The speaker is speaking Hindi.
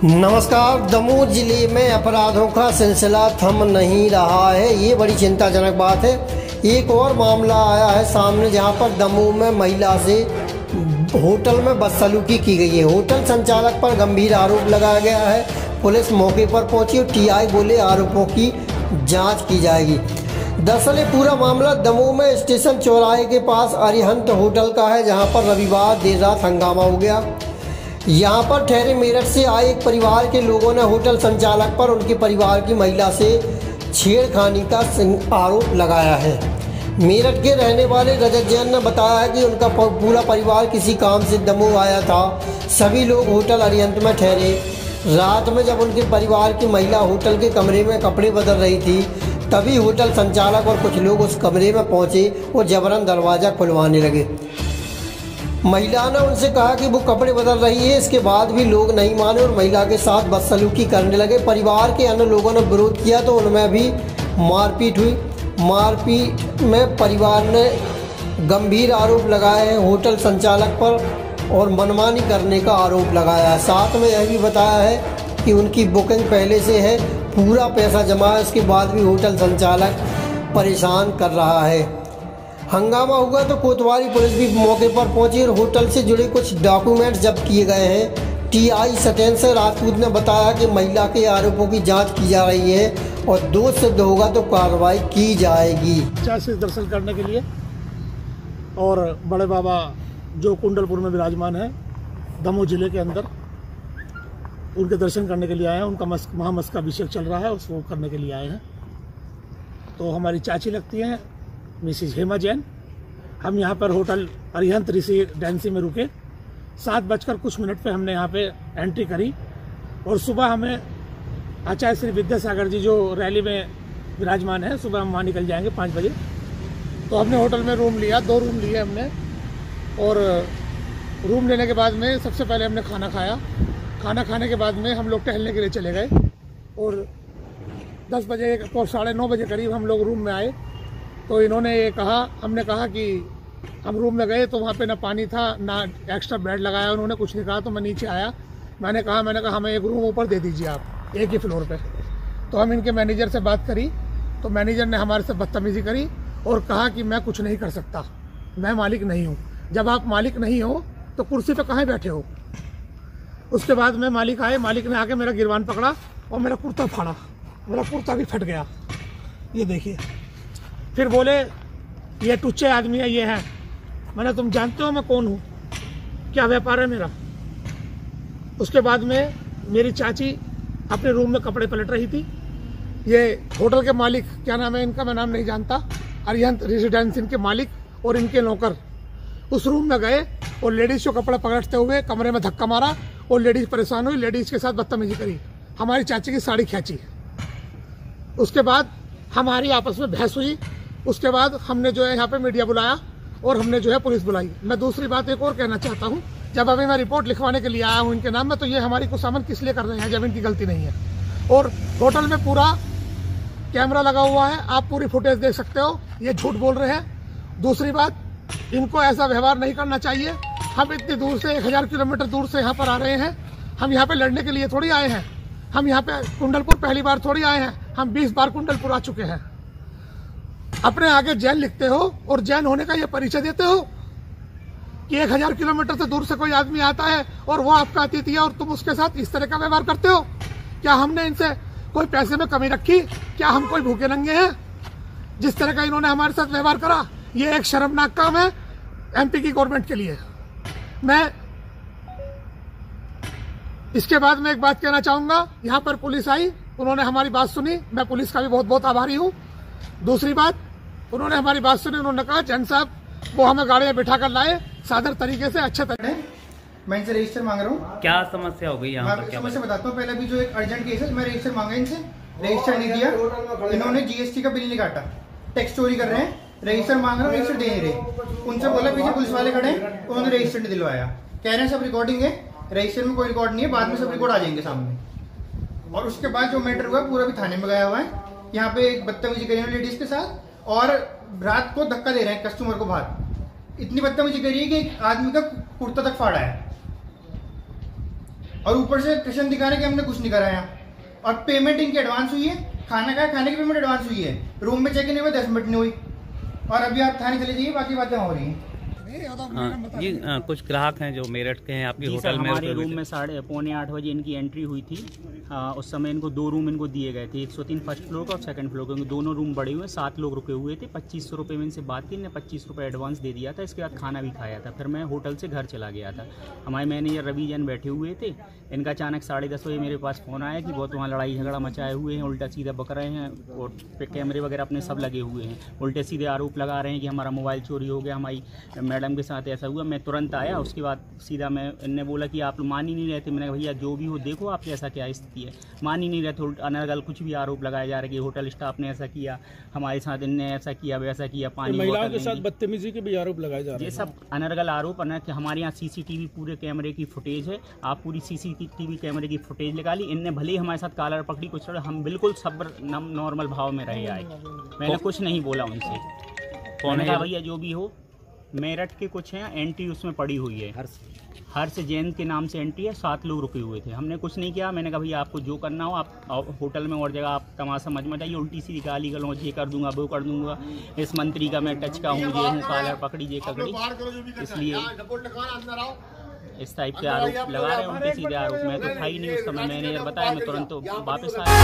नमस्कार। दमोह जिले में अपराधों का सिलसिला थम नहीं रहा है, ये बड़ी चिंताजनक बात है। एक और मामला आया है सामने, जहां पर दमोह में महिला से होटल में बदसलूकी की गई है। होटल संचालक पर गंभीर आरोप लगाया गया है। पुलिस मौके पर पहुंची और टीआई बोले आरोपों की जांच की जाएगी। दरअसल ये पूरा मामला दमोह में स्टेशन चौराहे के पास अरिहंत होटल का है, जहां पर रविवार देर रात हंगामा हो गया। यहाँ पर ठहरे मेरठ से आए एक परिवार के लोगों ने होटल संचालक पर उनके परिवार की महिला से छेड़खानी का आरोप लगाया है। मेरठ के रहने वाले रजत जैन ने बताया है कि उनका पूरा परिवार किसी काम से दमोह आया था। सभी लोग होटल अरिहंत में ठहरे। रात में जब उनके परिवार की महिला होटल के कमरे में कपड़े बदल रही थी, तभी होटल संचालक और कुछ लोग उस कमरे में पहुंचे और जबरन दरवाज़ा खुलवाने लगे। महिला ने उनसे कहा कि वो कपड़े बदल रही है। इसके बाद भी लोग नहीं माने और महिला के साथ बदसलूकी करने लगे। परिवार के अन्य लोगों ने विरोध किया तो उनमें भी मारपीट हुई। मारपीट में परिवार ने गंभीर आरोप लगाए हैं होटल संचालक पर और मनमानी करने का आरोप लगाया है। साथ में यह भी बताया है कि उनकी बुकिंग पहले से है, पूरा पैसा जमा है, उसके बाद भी होटल संचालक परेशान कर रहा है। हंगामा हुआ तो कोतवाली पुलिस भी मौके पर पहुंची और होटल से जुड़े कुछ डॉक्यूमेंट्स जब्त किए गए हैं। टीआई सत्येंद्र राजपूत ने बताया कि महिला के आरोपों की जांच की जा रही है और दोष सिद्ध होगा तो कार्रवाई की जाएगी। से दर्शन करने के लिए और बड़े बाबा जो कुंडलपुर में विराजमान है दमोह जिले के अंदर, उनके दर्शन करने के लिए आए हैं। उनका महामस का अभिषेक चल रहा है, उसको करने के लिए आए हैं। तो हमारी चाची लगती हैं मिसिज हेमा जैन। हम यहाँ पर होटल अरिहंत रेसिडेंसी में रुके। 7:00 पे हमने यहाँ पे एंट्री करी और सुबह हमें आचार्य श्री विद्यासागर जी जो रैली में विराजमान है, सुबह हम वहाँ निकल जाएंगे 5 बजे। तो हमने होटल में रूम लिया, 2 रूम लिए हमने। और रूम लेने के बाद में सबसे पहले हमने खाना खाया। खाना खाने के बाद में हम लोग टहलने के लिए चले गए और 10 बजे और 9:30 बजे करीब हम लोग रूम में आए। तो इन्होंने ये कहा, हमने कहा कि हम रूम में गए तो वहाँ पे ना पानी था ना एक्स्ट्रा बेड लगाया, उन्होंने कुछ नहीं कहा। तो मैं नीचे आया, मैंने कहा हमें एक रूम ऊपर दे दीजिए आप, एक ही फ्लोर पे। तो हम इनके मैनेजर से बात करी तो मैनेजर ने हमारे से बदतमीजी करी और कहा कि मैं कुछ नहीं कर सकता, मैं मालिक नहीं हूँ। जब आप मालिक नहीं हो तो कुर्सी पर कहाँ बैठे हो। उसके बाद में मालिक आए, मालिक ने आके मेरा गिरबान पकड़ा और मेरा कुर्ता फाड़ा, मेरा कुर्ता भी फट गया, ये देखिए। फिर बोले ये टुच्चे आदमी है, ये है। मैंने तुम जानते हो मैं कौन हूँ, क्या व्यापार है मेरा। उसके बाद में मेरी चाची अपने रूम में कपड़े पलट रही थी। ये होटल के मालिक, क्या नाम है इनका, मैं नाम नहीं जानता, अरिहंत रेसिडेंसी इनके मालिक और इनके नौकर उस रूम में गए और लेडीज़ को कपड़े पकड़ते हुए कमरे में धक्का मारा और लेडीज़ परेशान हुई, लेडीज़ के साथ बदतमीजी करी, हमारी चाची की साड़ी खींची। उसके बाद हमारी आपस में बहस हुई। उसके बाद हमने जो है यहाँ पे मीडिया बुलाया और हमने जो है पुलिस बुलाई। मैं दूसरी बात एक और कहना चाहता हूँ, जब अभी मैं रिपोर्ट लिखवाने के लिए आया हूँ इनके नाम में, तो ये हमारी कुसामन किस लिए कर रहे हैं जब इनकी गलती नहीं है। और होटल में पूरा कैमरा लगा हुआ है, आप पूरी फुटेज देख सकते हो, ये झूठ बोल रहे हैं। दूसरी बात, इनको ऐसा व्यवहार नहीं करना चाहिए। हम इतनी दूर से 1000 किलोमीटर दूर से यहाँ पर आ रहे हैं। हम यहाँ पे लड़ने के लिए थोड़ी आए हैं। हम यहाँ पे कुंडलपुर पहली बार थोड़ी आए हैं, हम 20 बार कुंडलपुर आ चुके हैं। अपने आगे जैन लिखते हो और जैन होने का ये परिचय देते हो कि 1000 किलोमीटर से दूर से कोई आदमी आता है और वो आपका अतिथि है और तुम उसके साथ इस तरह का व्यवहार करते हो। क्या हमने इनसे कोई पैसे में कमी रखी? क्या हम कोई भूखे नंगे हैं? जिस तरह का इन्होंने हमारे साथ व्यवहार करा, ये एक शर्मनाक काम है एमपी की गवर्नमेंट के लिए। मैं इसके बाद में एक बात कहना चाहूंगा, यहाँ पर पुलिस आई, उन्होंने हमारी बात सुनी, मैं पुलिस का भी बहुत बहुत आभारी हूँ। दूसरी बात, उन्होंने हमारी बात सुनी, उन्होंने कहा जैन साहब वो हमें गाड़ी में बिठा कर लाए सादर तरीके से, अच्छे तरीके। मैं इनसे रजिस्टर मांग रहा हूँ। क्या समस्या हो गई यहाँ पर? समस्या बताता हूँ। पहले भी जो एक अर्जेंट केस है, मैं रजिस्टर मांगा इनसे, रजिस्टर नहीं दिया। इन्होंने जीएसटी का बिल नहीं काटा, टैक्स चोरी कर रहे हैं। रजिस्टर मांग रहा हूँ, रजिस्टर दे नहीं रहे। उनसे बोला पीछे पुलिस वाले खड़े, उन्होंने रजिस्टर नहीं दिलवाया। कह रहे हैं सब रिकॉर्डिंग है, रजिस्टर में कोई रिकॉर्ड नहीं है, बाद में सब रिकॉर्ड आ जाएंगे सामने। और उसके बाद जो मैटर हुआ पूरा भी थाने में गया हुआ है। यहाँ पे एक बदतमीजी करी है लेडीज के साथ और रात को धक्का दे रहे हैं कस्टमर को बाहर। इतनी बदतमीजी करी है कि एक आदमी का कुर्ता तक फाड़ा है। और ऊपर से कृष्ण दिखा रहे कि हमने कुछ नहीं कराया। और पेमेंट इनकी एडवांस हुई है, खाना का खाने की पेमेंट एडवांस हुई है, रूम में चेक इन हुए 10 मिनट नहीं हुई। और अभी आप थाने चले जाइए, बाकी बातें हो रही हैं। जी कुछ ग्राहक हैं जो मेरठ के हैं आपके होटल में। हमारे रूम में 7:45 बजे इनकी एंट्री हुई थी। उस समय इनको 2 रूम इनको दिए गए थे, 103 फर्स्ट फ्लोर का और सेकंड फ्लोर का। दोनों रूम बड़े हुए, 7 लोग रुके हुए थे। 2500 रुपये में इनसे बात की, इन्हें 25 रुपये एडवांस दे दिया था। इसके बाद खाना भी खाया था। फिर मैं होटल से घर चला गया था। हमारे मैनेजर रवि जैन बैठे हुए थे। इनका अचानक 10:30 बजे मेरे पास फ़ोन आया कि बहुत वहाँ लड़ाई झगड़ा मचाए हुए हैं, उल्टा सीधा बक रहे हैं और कैमरे वगैरह अपने सब लगे हुए हैं। उल्टे सीधे आरोप लगा रहे हैं कि हमारा मोबाइल चोरी हो गया, हमारी मैडम के साथ ऐसा हुआ। मैं तुरंत आया, उसके बाद सीधा इनने बोला कि आप मान ही नहीं रहते। मैंने कहा भैया जो भी हो देखो आप ऐसा क्या स्थिति है, मान ही नहीं रहते। अनर्गल कुछ भी आरोप लगाए जा रहे कि होटल स्टाफ ने ऐसा किया, हमारे साथ इनने ऐसा किया वैसा किया। पानी महिलाओं के साथ बदतमीजी के भी आरोप लगाए जा रहे हैं। ये सब अनर्गल आरोप। हमारे यहाँ CCTV पूरे कैमरे की फुटेज है, आप पूरी CCTV कैमरे की फुटेज निकाली। इनने भले ही हमारे साथ कॉलर पकड़ी, कुछ हम बिल्कुल सब्र नॉर्मल भाव में रहे आए। मैंने कुछ नहीं बोला उनसे। कौन है भैया जो भी हो, मेरठ के कुछ हैं, एंट्री उसमें पड़ी हुई है, हर्ष जैन के नाम से एंट्री है। 7 लोग रुके हुए थे, हमने कुछ नहीं किया। मैंने कहा भैया आपको जो करना हो आप होटल में और जगह आप तमाशा मत आइए। उल्टी सी गाली गलौज ये कर दूंगा वो कर दूंगा, इस मंत्री का मैं टच का हूँ, ये हूँ, कॉलर पकड़ी ये पकड़ी। इसलिए इस टाइप के आरोप लगा रहे हैं, उल्टे सीधे आरोप। मैं तो था ही नहीं उस समय, मैंने बताया, मैं तुरंत वापस आया।